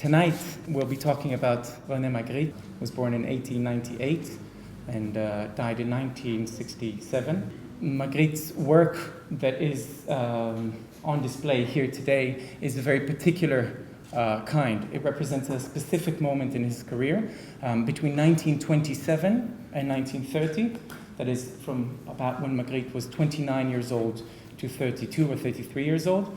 Tonight we'll be talking about René Magritte, who was born in 1898 and died in 1967. Magritte's work that is on display here today is a very particular kind. It represents a specific moment in his career between 1927 and 1930. That is from about when Magritte was 29 years old to 32 or 33 years old.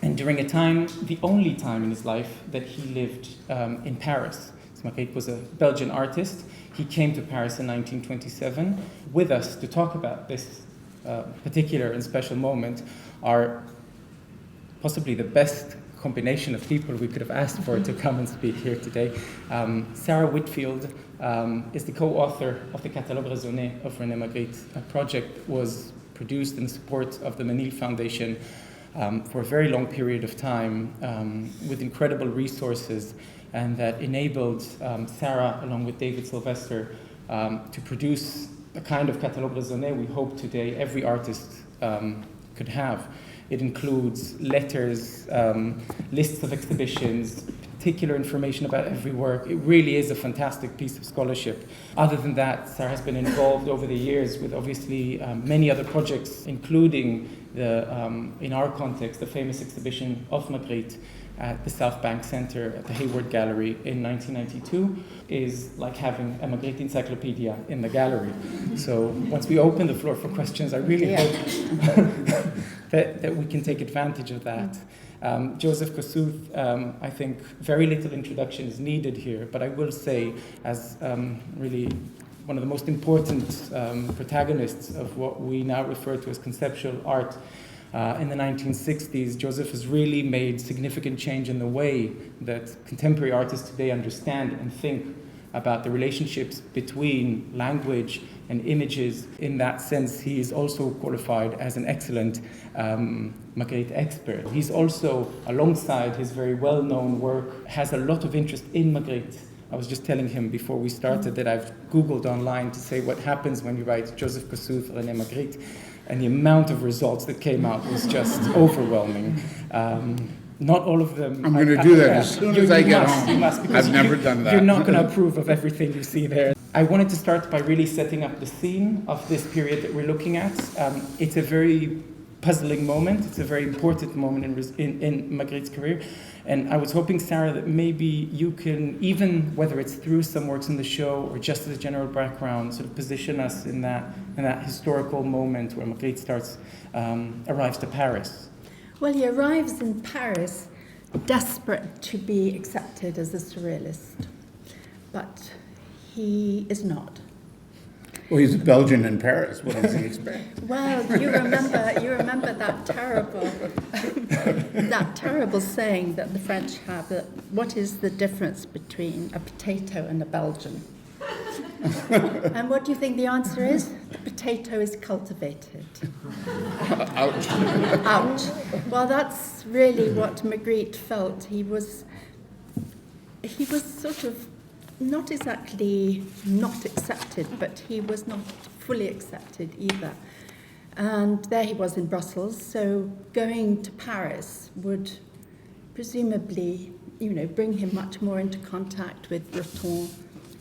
And during a time, the only time in his life that he lived in Paris. So Magritte was a Belgian artist. He came to Paris in 1927. With us to talk about this particular and special moment are possibly the best combination of people we could have asked for to come and speak here today. Sarah Whitfield is the co-author of the Catalogue Raisonné of René Magritte. A project was produced in support of the Menil Foundation for a very long period of time with incredible resources, and that enabled Sarah, along with David Sylvester, to produce a kind of Catalogue Raisonné we hope today every artist could have. It includes letters, lists of exhibitions, particular information about every work. It really is a fantastic piece of scholarship. Other than that, Sarah has been involved over the years with obviously many other projects, including in our context, the famous exhibition of Magritte at the South Bank Center at the Hayward Gallery in 1992 is like having a Magritte encyclopedia in the gallery. So once we open the floor for questions, I really hope that we can take advantage of that. Joseph Kosuth, I think very little introduction is needed here, but I will say, as really one of the most important protagonists of what we now refer to as conceptual art in the 1960s, Joseph has really made significant change in the way that contemporary artists today understand and think about the relationships between language and images. In that sense, he is also qualified as an excellent Magritte expert. He's also, alongside his very well-known work, has a lot of interest in Magritte. I was just telling him before we started that I've Googled online to say what happens when you write Joseph Kosuth, René Magritte, and the amount of results that came out was just overwhelming. Not all of them. I'm going to do that as soon as I get home. You must, I've never done that. You're not going to approve of everything you see there. I wanted to start by really setting up the scene of this period that we're looking at. It's a very puzzling moment. It's a very important moment in Magritte's career. And I was hoping, Sarah, that maybe you can, even whether it's through some works in the show or just as a general background, sort of position us in that historical moment where Magritte arrives to Paris. Well, he arrives in Paris desperate to be accepted as a surrealist, but he is not. Well, he's a Belgian in Paris. What does he expect? Well, you remember that terrible saying that the French have, that what is the difference between a potato and a Belgian? And what do you think the answer is? The potato is cultivated. Ouch. Ouch. Well, that's really what Magritte felt. He was sort of not exactly not accepted, but he was not fully accepted either. And there he was in Brussels, so going to Paris would presumably, bring him much more into contact with Breton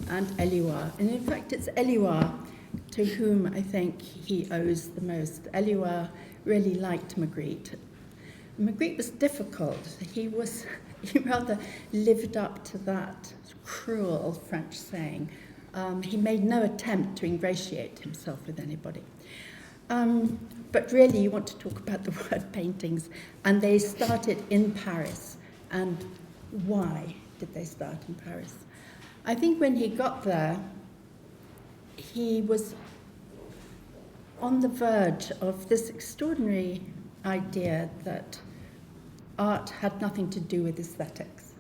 and Éluard. And in fact, it's Éluard to whom I think he owes the most. Éluard really liked Magritte. Magritte was difficult. He rather lived up to that cruel French saying. He made no attempt to ingratiate himself with anybody. But really, you want to talk about the word paintings, and they started in Paris. And why did they start in Paris? I think when he got there, he was on the verge of this extraordinary idea that art had nothing to do with aesthetics.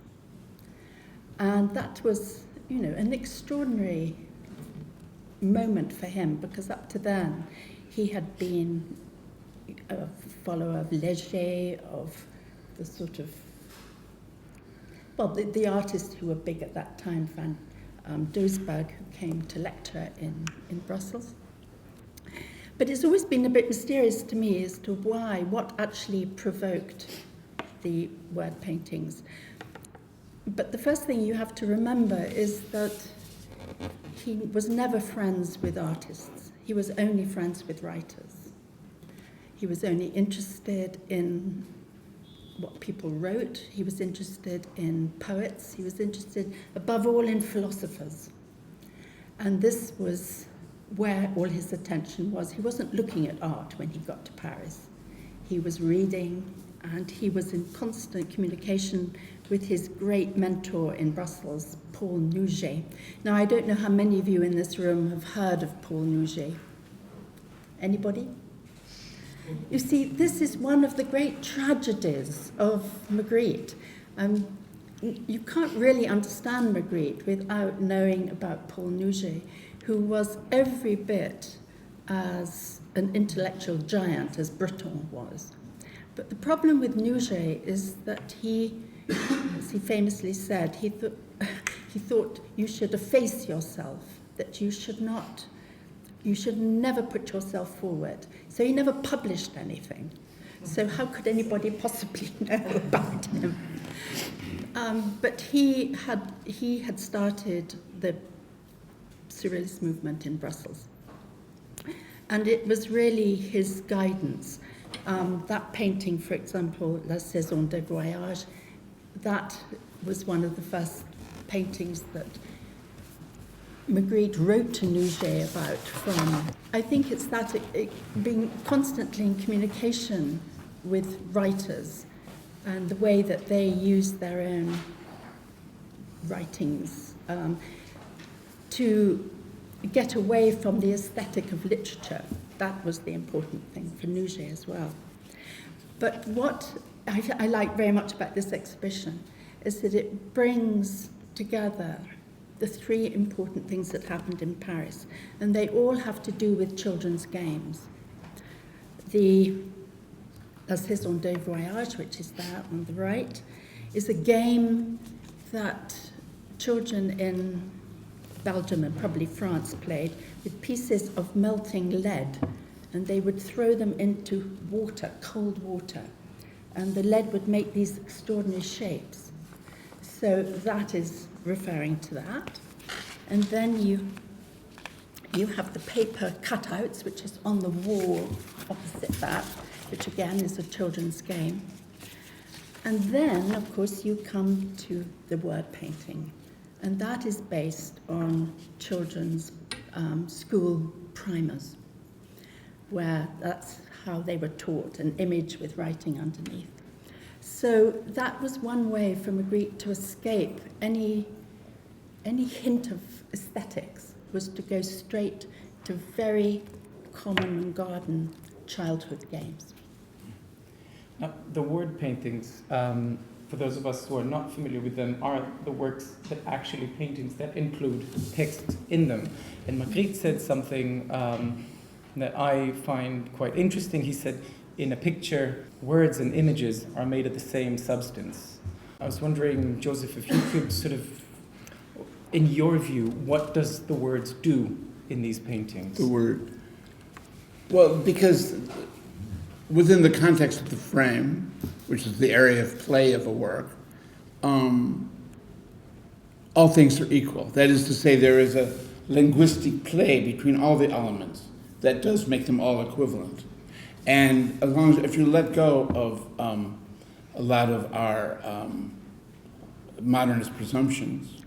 And that was, an extraordinary moment for him, because up to then he had been a follower of Léger, of the sort of, the artists who were big at that time, Van Doesburg, who came to lecture in Brussels. But it's always been a bit mysterious to me as to what actually provoked the word paintings. But the first thing you have to remember is that he was never friends with artists. He was only friends with writers. He was only interested in what people wrote. He was interested in poets. He was interested, above all, in philosophers. And this was where all his attention was. He wasn't looking at art when he got to Paris. He was reading, and he was in constant communication with his great mentor in Brussels, Paul Nouget. Now, I don't know how many of you in this room have heard of Paul Nouget. Anybody? You see, this is one of the great tragedies of Magritte. You can't really understand Magritte without knowing about Paul Nouget, who was every bit as an intellectual giant as Breton was. But the problem with Nouget is that he, as he famously said, he thought you should efface yourself, that you should never put yourself forward. So he never published anything. So how could anybody possibly know about him? But he had started the Surrealist movement in Brussels. And it was really his guidance. That painting, for example, La Saison des Voyages, that was one of the first paintings that Magritte wrote to Nouget about from. I think it's that being constantly in communication with writers and the way that they use their own writings to get away from the aesthetic of literature. That was the important thing for Nouget as well. But what I like very much about this exhibition is that it brings together the three important things that happened in Paris, and they all have to do with children's games. The La Saison des Voyages, which is there on the right, is a game that children in Belgium and probably France played with pieces of melting lead, and they would throw them into water, cold water, and the lead would make these extraordinary shapes. So that is referring to that. And then you have the paper cutouts, which is on the wall opposite that, which again is a children's game. And then, of course, you come to the word painting. And that is based on children's school primers, where that's how they were taught, an image with writing underneath. So that was one way for Magritte to escape any hint of aesthetics, was to go straight to very common and garden childhood games. Now, the word paintings, for those of us who are not familiar with them, are the works that actually paintings that include text in them. And Magritte said something that I find quite interesting. He said, in a picture, words and images are made of the same substance. I was wondering, Joseph, if you could sort of, in your view, what does the words do in these paintings? The word. Well, because within the context of the frame, which is the area of play of a work, all things are equal. That is to say, there is a linguistic play between all the elements that does make them all equivalent. And as long as, if you let go of a lot of our modernist presumptions,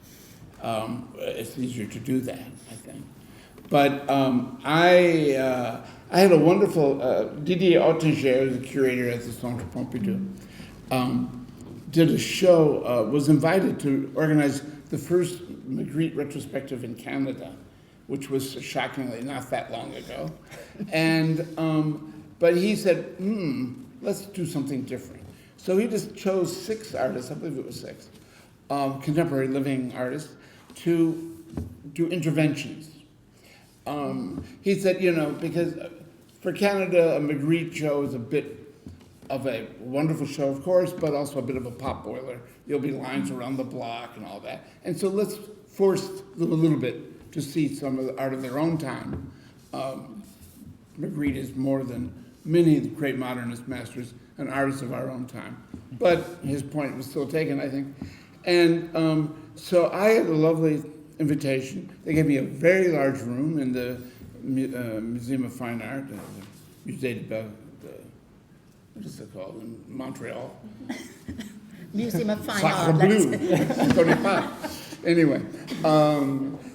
it's easier to do that, I think. But I had a wonderful, Didier Ottinger, the curator at the Centre Pompidou, did a show, was invited to organize the first Magritte retrospective in Canada, which was shockingly not that long ago. And, but he said, let's do something different. So he just chose 6 artists, I believe it was 6, contemporary living artists, to do interventions. He said, because for Canada, a Magritte show is a bit of a wonderful show, of course, but also a bit of a potboiler. There'll be lines around the block and all that. And so let's force them a little bit to see some of the art of their own time. Magritte is more than many of the great modernist masters, an artist of our own time. But his point was still taken, I think. And so I had a lovely invitation. They gave me a very large room in the Museum of Fine Art, the Musée de Belle, what is it called, in Montreal? Museum of Fine Sacre Art. bleu. Je connais pas. Anyway,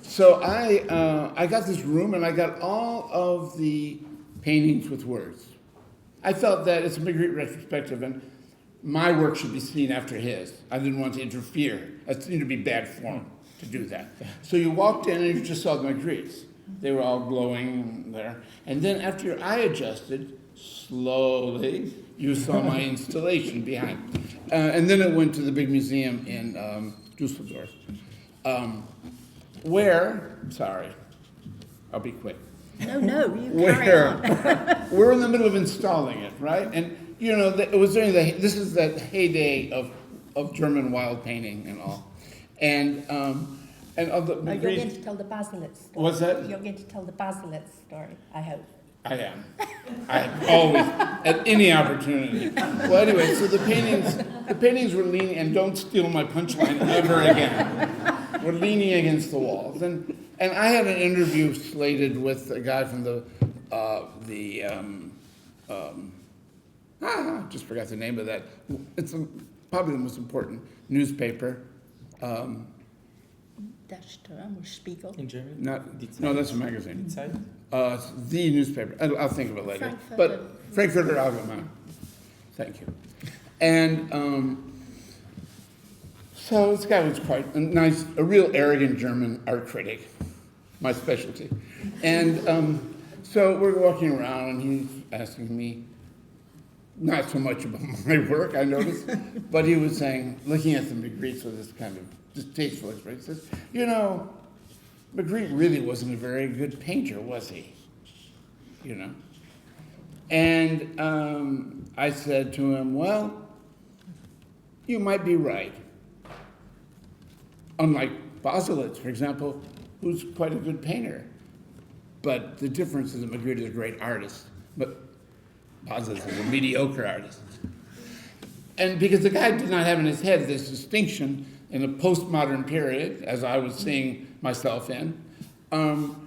so I got this room and I got all of the paintings with words. I felt that it's a Magritte retrospective and my work should be seen after his. I didn't want to interfere. It seemed to be bad form to do that. So you walked in and you just saw the Magrittes. They were all glowing there. And then after your eye adjusted, slowly, you saw my installation behind. And then it went to the big museum in Dusseldorf, where, sorry, I'll be quick. No, you carry on. We're in the middle of installing it, right? And, you know, it was during this is the heyday of German wild painting and all. And of the You're going to tell the Basilitz story. What's that? You're going to tell the Basilitz story, I hope. I am. I always, at any opportunity. Well, anyway, so the paintings were leaning, and don't steal my punchline ever again. We're leaning against the walls, and I had an interview slated with a guy from just forgot the name of that. It's probably the most important newspaper. Der Sturm or Spiegel. In German? No, that's a magazine. Die Zeit? It's the newspaper. I'll think of it later. Frankfurter. But Frankfurter Allgemein. Thank you. And so this guy was quite a nice, a real arrogant German art critic, my specialty. And so we're walking around, and he's asking me, not so much about my work, I noticed, but he was saying, looking at the Magritte with this kind of distasteful expression, he says, you know, Magritte really wasn't a very good painter, was he? You know? And I said to him, well, you might be right. Unlike Basilitz, for example, who's quite a good painter. But the difference is that Magritte is a great artist, but Basilitz is a mediocre artist. And because the guy did not have in his head this distinction in the postmodern period, as I was seeing myself in, the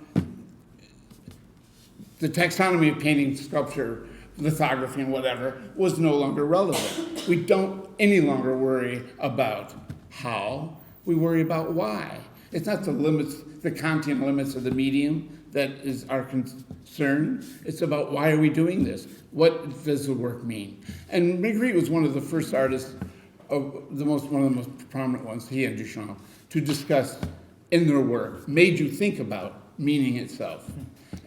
taxonomy of painting, sculpture, lithography, and whatever was no longer relevant. We don't any longer worry about how, we worry about why. It's not the limits, the Kantian limits of the medium that is our concern. It's about why are we doing this? What does the work mean? And Magritte was one of the first artists, one of the most prominent ones, he and Duchamp, to discuss in their work, made you think about meaning itself.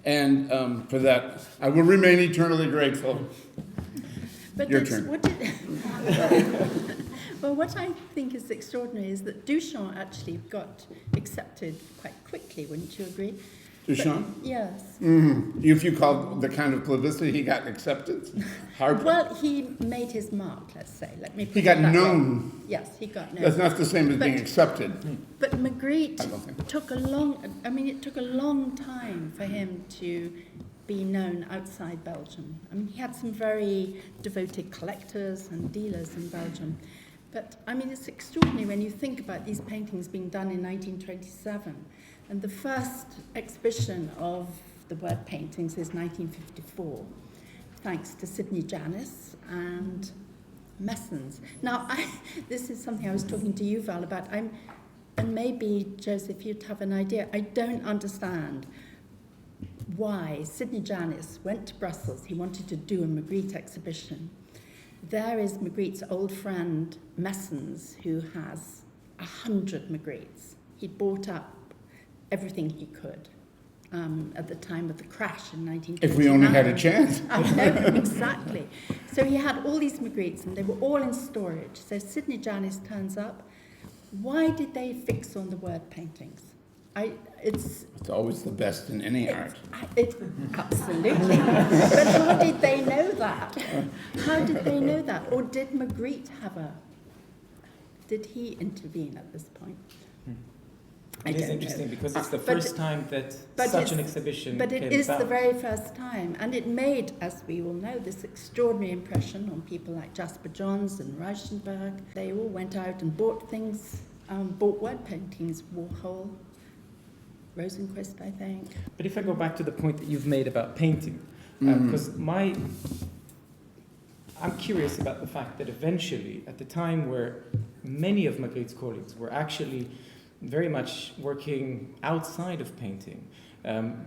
And for that, I will remain eternally grateful. But Your turn. Well, what I think is extraordinary is that Duchamp actually got accepted quite quickly, wouldn't you agree? Duchamp? But, yes. Mm-hmm. If you call the kind of publicity he got accepted, hard. Well, he made his mark, let's say. Let me put He got it that known. way. Yes, he got known. That's not the same as being But- accepted. But Magritte I don't think. took a long time for him to be known outside Belgium. I mean, he had some very devoted collectors and dealers in Belgium. But, I mean, it's extraordinary when you think about these paintings being done in 1927. And the first exhibition of the word paintings is 1954, thanks to Sidney Janis and Messens. Now, this is something I was talking to Yuval about. And maybe, Joseph, you'd have an idea. I don't understand why Sidney Janis went to Brussels. He wanted to do a Magritte exhibition. There is Magritte's old friend, Messens, who has 100 Magrittes. He bought up everything he could at the time of the crash in 1929. If we only had a chance. I know, exactly. So he had all these Magrittes, and they were all in storage. So Sidney Janis turns up. Why did they fix on the word paintings? It's always the best in any art. Absolutely. But how did they know that? How did they know that? Or did Magritte did he intervene at this point? It is interesting because it's the But- first time that but such it's- an exhibition But it came is about. the very first time, and it made, as we all know, this extraordinary impression on people like Jasper Johns and Reichenberg. They all went out and bought things, bought word paintings, Warhol, Rosenquist, I think. But if I go back to the point that you've made about painting, Mm-hmm. because I'm curious about the fact that eventually, at the time where many of Magritte's colleagues were actually very much working outside of painting,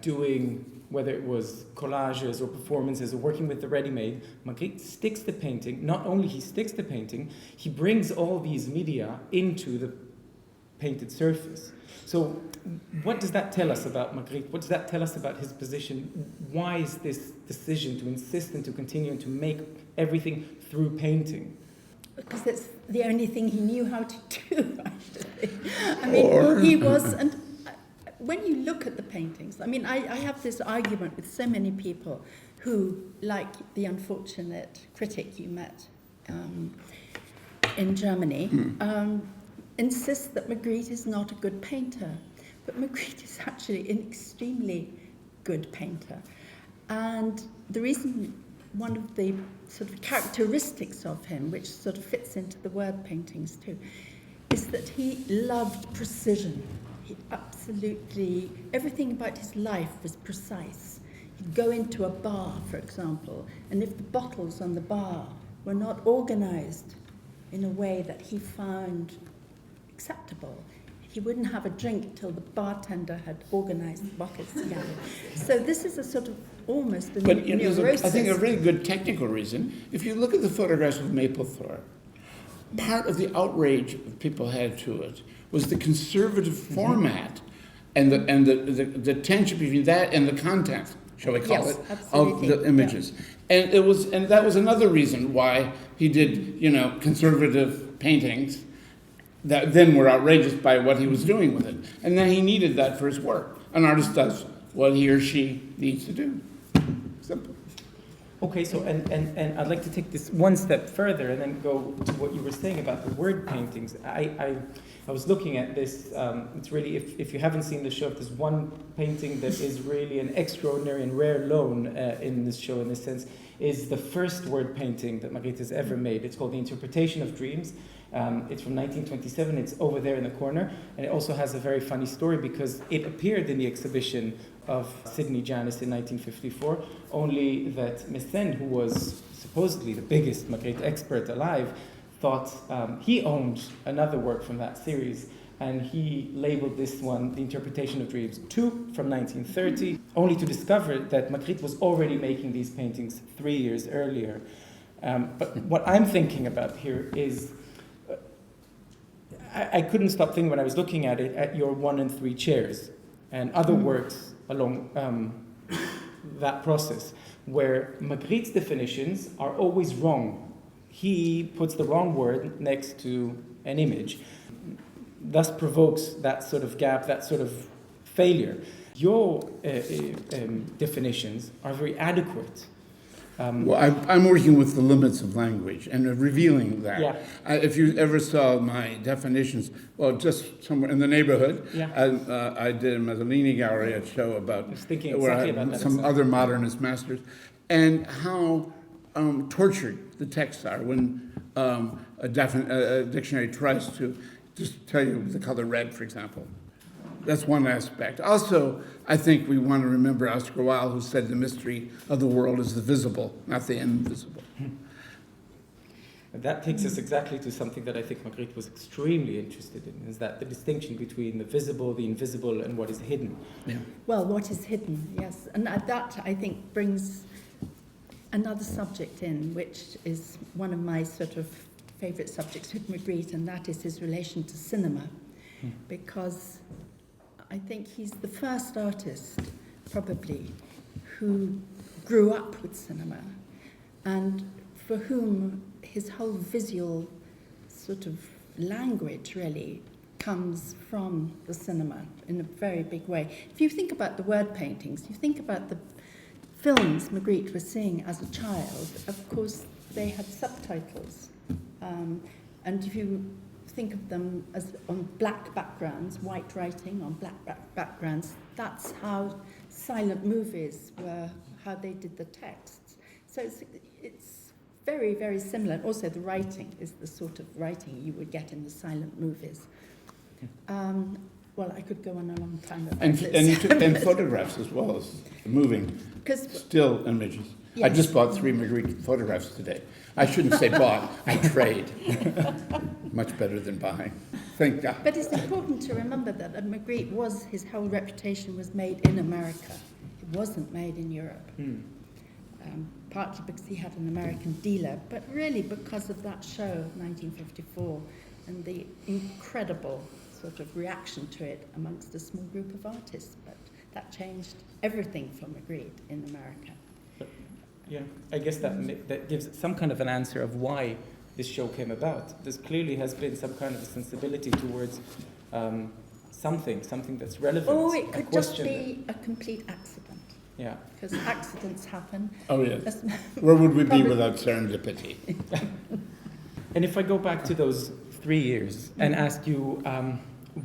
doing, whether it was collages or performances or working with the ready-made, Magritte sticks the painting. Not only he sticks the painting, he brings all these media into the painted surface. So what does that tell us about Magritte? What does that tell us about his position? Why is this decision to insist and to continue and to make everything through painting? Because it's the only thing he knew how to do, actually. I mean, he was, and when you look at the paintings, I mean, I have this argument with so many people who, like the unfortunate critic you met in Germany, insist that Magritte is not a good painter. But Magritte is actually an extremely good painter. And the reason, one of the sort of characteristics of him, which sort of fits into the word paintings too, is that he loved precision. He absolutely, everything about his life was precise. He'd go into a bar, for example, and if the bottles on the bar were not organized in a way that he found acceptable, he wouldn't have a drink till the bartender had organized the buckets together. So this is a sort of almost a But there's neurosis. I think a really good technical reason. If you look at the photographs of Mapplethorpe, part of the outrage people had to it was the conservative format and the tension between that and the content, shall we call Yes, it, of absolutely, the images. And that was another reason why he did, conservative paintings that then were outrageous by what he was doing with it. And then he needed that for his work. An artist does what he or she needs to do. Simple. Okay, so and I'd like to take this one step further and then go to what you were saying about the word paintings. I was looking at this. It's really, if you haven't seen the show, there's one painting that is really an extraordinary and rare loan in this show, in this sense, is the first word painting that Magritte has ever made. It's called The Interpretation of Dreams. It's from 1927. It's over there in the corner. And it also has a very funny story because it appeared in the exhibition of Sidney Janis in 1954, only that Messen, who was supposedly the biggest Magritte expert alive, thought he owned another work from that series, and he labeled this one The Interpretation of Dreams 2 from 1930, only to discover that Magritte was already making these paintings 3 years earlier. But what I'm thinking about here is, I couldn't stop thinking when I was looking at it, at your 1 and 3 chairs and other works along that process, where Magritte's definitions are always wrong. He puts the wrong word next to an image, thus provokes that sort of gap, that sort of failure. Your definitions are very adequate. Well, I'm working with the limits of language and revealing that. Yeah. If you ever saw my definitions, well, just somewhere in the neighborhood, Yeah. I did in Mazzolini Gallery a show about I was thinking where exactly I had about that. some other modernist masters, and how tortured the texts are when a dictionary tries to just tell you the color red, for example. That's one aspect. Also, I think we want to remember Oscar Wilde, who said the mystery of the world is the visible, not the invisible. And that takes us exactly to something that I think Magritte was extremely interested in, is that the distinction between the visible, the invisible, and what is hidden. Yeah. Well, what is hidden, yes. And that, I think, brings another subject in, which is one of my sort of favourite subjects with Magritte, and that is his relation to cinema. Because I think he's the first artist, probably, who grew up with cinema, and for whom his whole visual sort of language really comes from the cinema in a very big way. If you think about the word paintings, you think about the films Magritte was seeing as a child, of course they had subtitles. And if you think of them as on black backgrounds, white writing on black backgrounds. That's how silent movies were, how they did the texts. So it's very, very similar. And also the writing is the sort of writing you would get in the silent movies. Well, I could go on a long time about And this. you took photographs as well as moving, still images. Yes. I just bought 3 Magritte photographs today. I shouldn't say bought, I trade. Much better than buying. Thank God. But it's important to remember that Magritte his whole reputation was made in America. It wasn't made in Europe. Partly because he had an American dealer, but really because of that show, 1954, and the incredible sort of reaction to it amongst a small group of artists. But that changed everything for Magritte in America. Yeah, I guess that gives some kind of an answer of why this show came about. There clearly has been some kind of a sensibility towards something that's relevant. Or it could just be a complete accident. Yeah. Because accidents happen. Oh, yes. Where would we be without serendipity? And if I go back to those 3 years and ask you,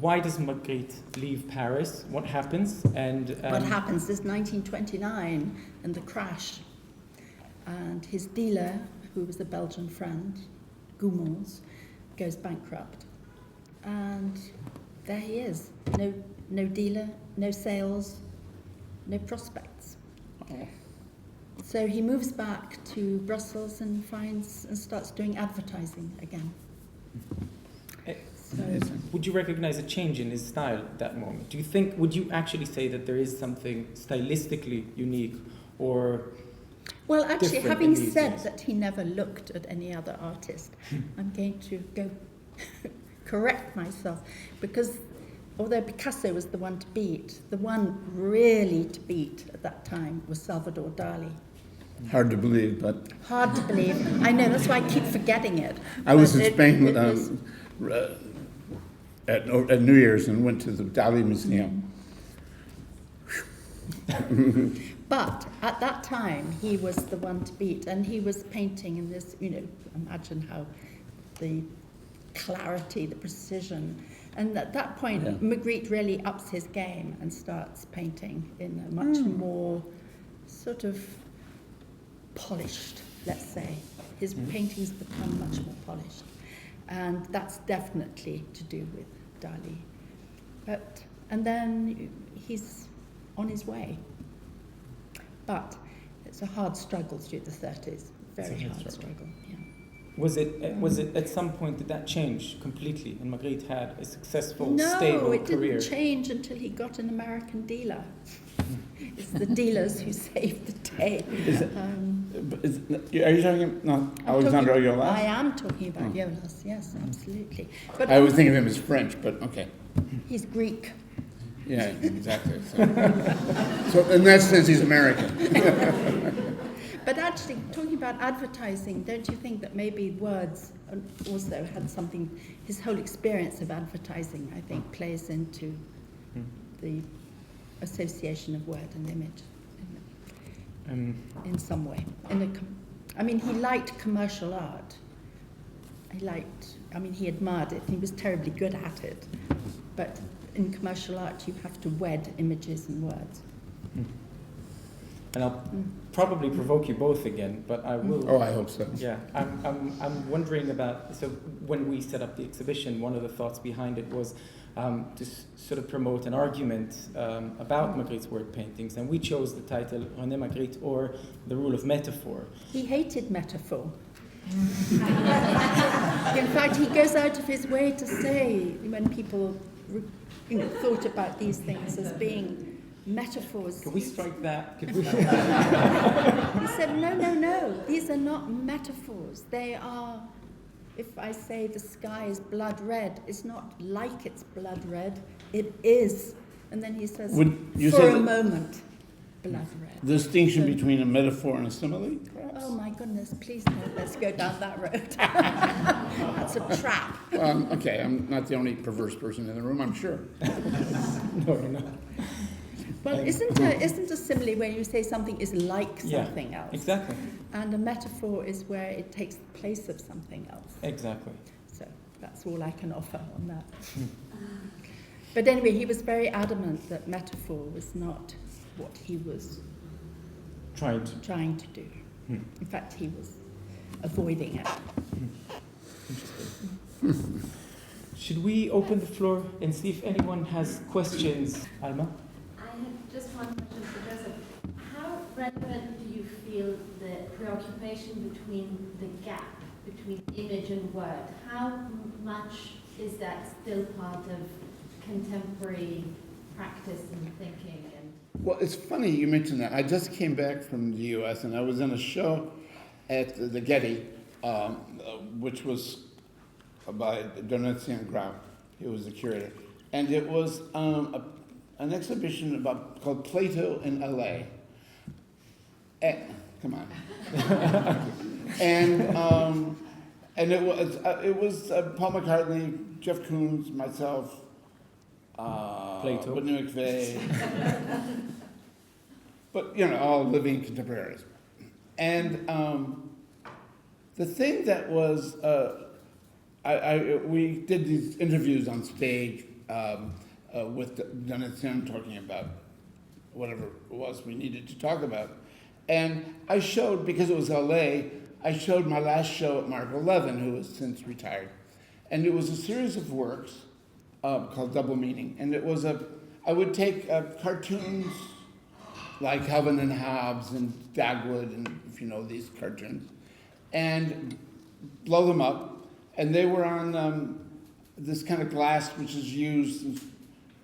why does Magritte leave Paris? What happens? And what happens is 1929 and the crash. And his dealer, who was a Belgian friend, Goumons, goes bankrupt. And there he is. No dealer, no sales, no prospects. Oh. So he moves back to Brussels and starts doing advertising again. So, would you recognize a change in his style at that moment? Would you actually say that there is something stylistically unique or... Well, actually, having said days? that he never looked at any other artist, I'm going to go correct myself, because although Picasso was the one to beat, the one really to beat at that time was Salvador Dali. Hard to believe, but... Hard to believe. I know, that's why I keep forgetting it. I was in Spain at New Year's and went to the Dali Museum. But at that time, he was the one to beat, and he was painting in this, imagine how the clarity, the precision. And at that point, Magritte really ups his game and starts painting in a much more sort of polished, let's say. His paintings become much more polished. And that's definitely to do with Dali. And then he's on his way. But it's a hard struggle through the 30s. Very hard struggle. Yeah. Was it at some point did that change completely and Magritte had a successful, stable career? No, it didn't change until he got an American dealer. It's the dealers who saved the day. Are you talking Alexandre Jolas? I am talking about Jolas, yes, absolutely. But I would think of him as French, but okay. He's Greek. Yeah, exactly. So in that sense, he's American. But actually, talking about advertising, don't you think that maybe words also had something, his whole experience of advertising, I think, plays into the association of word and image in some way. He liked commercial art. He admired it. He was terribly good at it. But in commercial art, you have to wed images and words. And I'll probably provoke you both again, but I will. Oh, I hope so. Yeah, I'm wondering about. So when we set up the exhibition, one of the thoughts behind it was to sort of promote an argument about Magritte's word paintings, and we chose the title René Magritte, or The Rule of Metaphor. He hated metaphor. In fact, he goes out of his way to say when people thought about these things as being metaphors. Can we strike that? He said, no, these are not metaphors. They are, if I say the sky is blood red, it's not like it's blood red, it is. And then he says, for a moment, blood red. The distinction between a metaphor and a simile, perhaps? Oh my goodness, please no, let's go down that road. That's a trap. Okay, I'm not the only perverse person in the room, I'm sure. No. Well, isn't a simile when you say something is like something else? Exactly. And a metaphor is where it takes the place of something else. Exactly. So, That's all I can offer on that. But anyway, he was very adamant that metaphor was not what he was trying to do. In fact, he was avoiding it. Interesting. Should we open the floor and see if anyone has questions? Alma? I have just one question for Joseph. How relevant do you feel the preoccupation between the gap between image and word? How much is that still part of contemporary practice and thinking? Well, it's funny you mentioned that. I just came back from the U.S. and I was in a show at the Getty, which was by Donatien Grau. He was the curator. And it was an exhibition called Plato in L.A. Come on. And it was Paul McCartney, Jeff Koons, myself, Plato. Whitney McVeigh, but all living contemporaries. And the thing that was, we did these interviews on stage with Donatien talking about whatever it was we needed to talk about. And I showed, because it was LA, I showed my last show at Mark 11, who has since retired. And it was a series of works called Double Meaning. And it was I would take cartoons like Calvin and Hobbes and Dagwood, and if you know these cartoons, and blow them up. And they were on this kind of glass which is used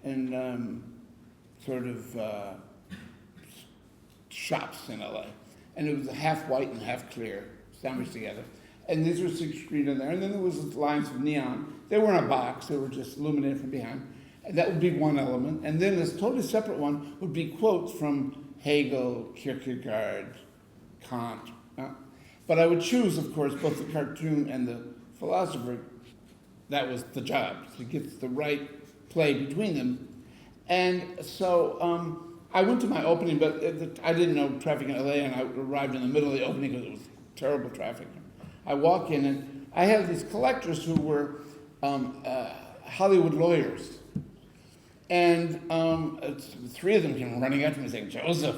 in sort of shops in LA. And it was half white and half clear, sandwiched together. And these were 6 screen in there. And then there was lines of neon. They were in a box. They were just illuminated from behind. And that would be one element. And then this totally separate one would be quotes from Hegel, Kierkegaard, Kant. But I would choose, of course, both the cartoon and the philosopher. That was the job, to get the right play between them. And so I went to my opening, but I didn't know traffic in LA, and I arrived in the middle of the opening because it was terrible traffic. I walk in, and I have these collectors who were Hollywood lawyers. And 3 of them came running up to me saying, Joseph,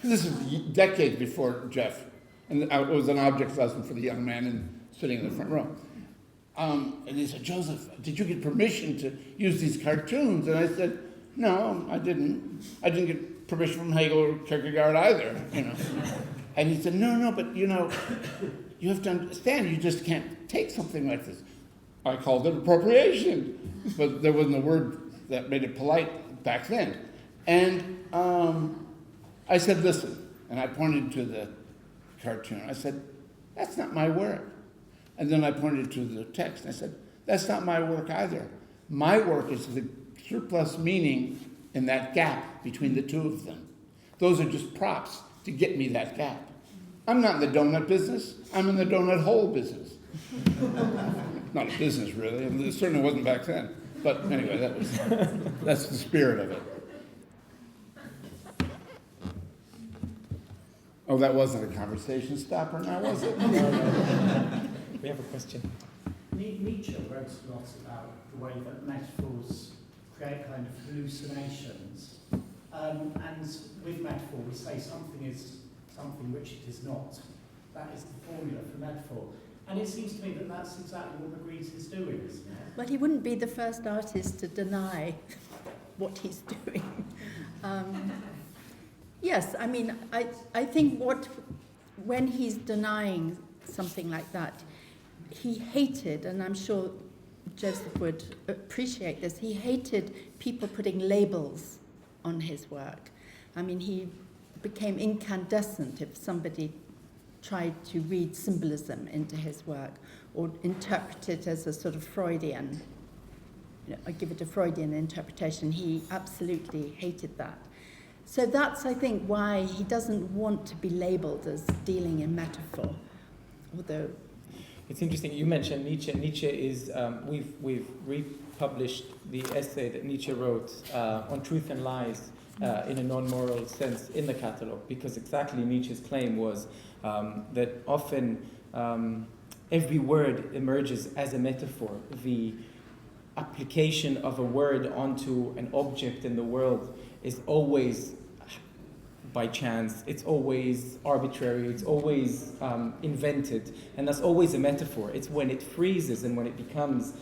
this is decades before Jeff. And it was an object lesson for the young man sitting in the front row. And he said, Joseph, did you get permission to use these cartoons? And I said, no, I didn't. I didn't get permission from Hegel or Kierkegaard either, And he said, no, but you have to understand, you just can't take something like this. I called it appropriation, but there wasn't a word that made it polite back then. And I said, listen, and I pointed to the cartoon. I said, that's not my work. And then I pointed to the text, and I said, that's not my work either. My work is the surplus meaning in that gap between the two of them. Those are just props to get me that gap. I'm not in the donut business. I'm in the donut hole business. Not a business, really. It certainly wasn't back then. But anyway, that's the spirit of it. Oh, that wasn't a conversation stopper now, was it? We have a question. Nietzsche wrote a lot about the way that metaphors create kind of hallucinations. And with metaphor, we say something is something which it is not. That is the formula for metaphor. And it seems to me that that's exactly what Magritte is doing, isn't it? Well, he wouldn't be the first artist to deny what he's doing. Yes, I mean, I think when he's denying something like that, he hated, and I'm sure Joseph would appreciate this, he hated people putting labels on his work. I mean, he became incandescent if somebody tried to read symbolism into his work or interpret it as a sort of Freudian, give it a Freudian interpretation. He absolutely hated that. So that's, I think, why he doesn't want to be labeled as dealing in metaphor, although... It's interesting, you mentioned Nietzsche. Nietzsche is, we've republished the essay that Nietzsche wrote on truth and lies in a non-moral sense in the catalogue, because exactly Nietzsche's claim was that often every word emerges as a metaphor. The application of a word onto an object in the world is always by chance, it's always arbitrary, it's always invented, and that's always a metaphor. It's when it freezes and when it becomes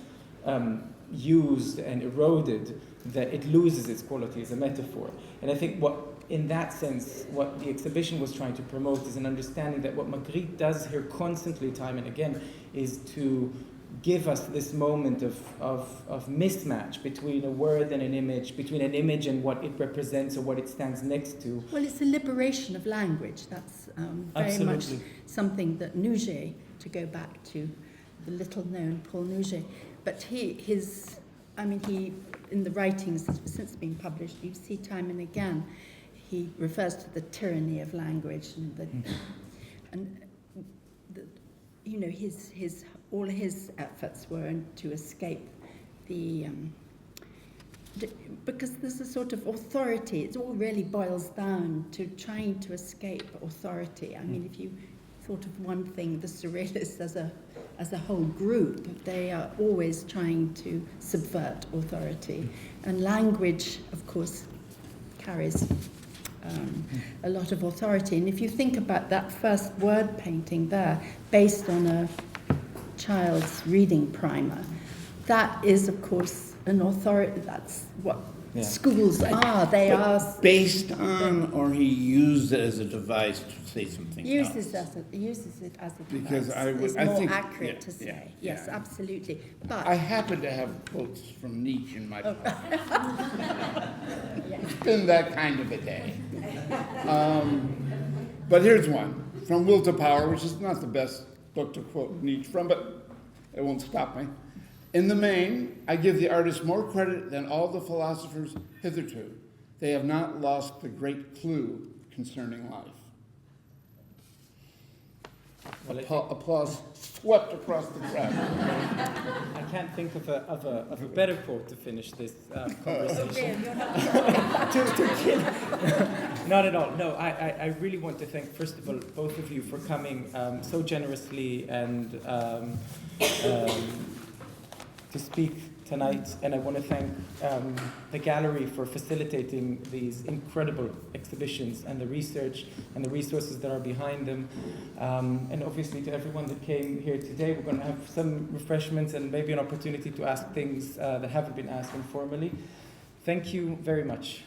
used and eroded that it loses its quality as a metaphor. And I think in that sense, what the exhibition was trying to promote is an understanding that what Magritte does here constantly, time and again, is to give us this moment of mismatch between a word and an image, between an image and what it represents or what it stands next to. Well, it's a liberation of language. That's very much something that Nouget, to go back to the little-known Paul Nouget, but he, in the writings that have since been published, you see time and again, he refers to the tyranny of language and all his efforts were to escape because there's a sort of authority. It all really boils down to trying to escape authority. I mean, if you thought of one thing, the surrealists as a whole group, they are always trying to subvert authority. And language, of course, carries a lot of authority. And if you think about that first word painting there, based on a child's reading primer, that is, of course, an authority. That's what schools are. They are based on, or he used it as a device to say something uses else. Uses it as a Because device. It's I more think, accurate to say. Yes, absolutely. But I happen to have quotes from Nietzsche in my book. It's been that kind of a day. But here's one, From Will to Power, which is not the best book to quote Nietzsche from, but it won't stop me. In the main, I give the artist more credit than all the philosophers hitherto. They have not lost the great clue concerning life. Well, applause swept across the crowd. I can't think of a better quote to finish this conversation. Not at all. No, I really want to thank, first of all, both of you for coming so generously and to speak tonight. And I want to thank the gallery for facilitating these incredible exhibitions and the research and the resources that are behind them. And obviously to everyone that came here today, we're going to have some refreshments and maybe an opportunity to ask things that haven't been asked informally. Thank you very much.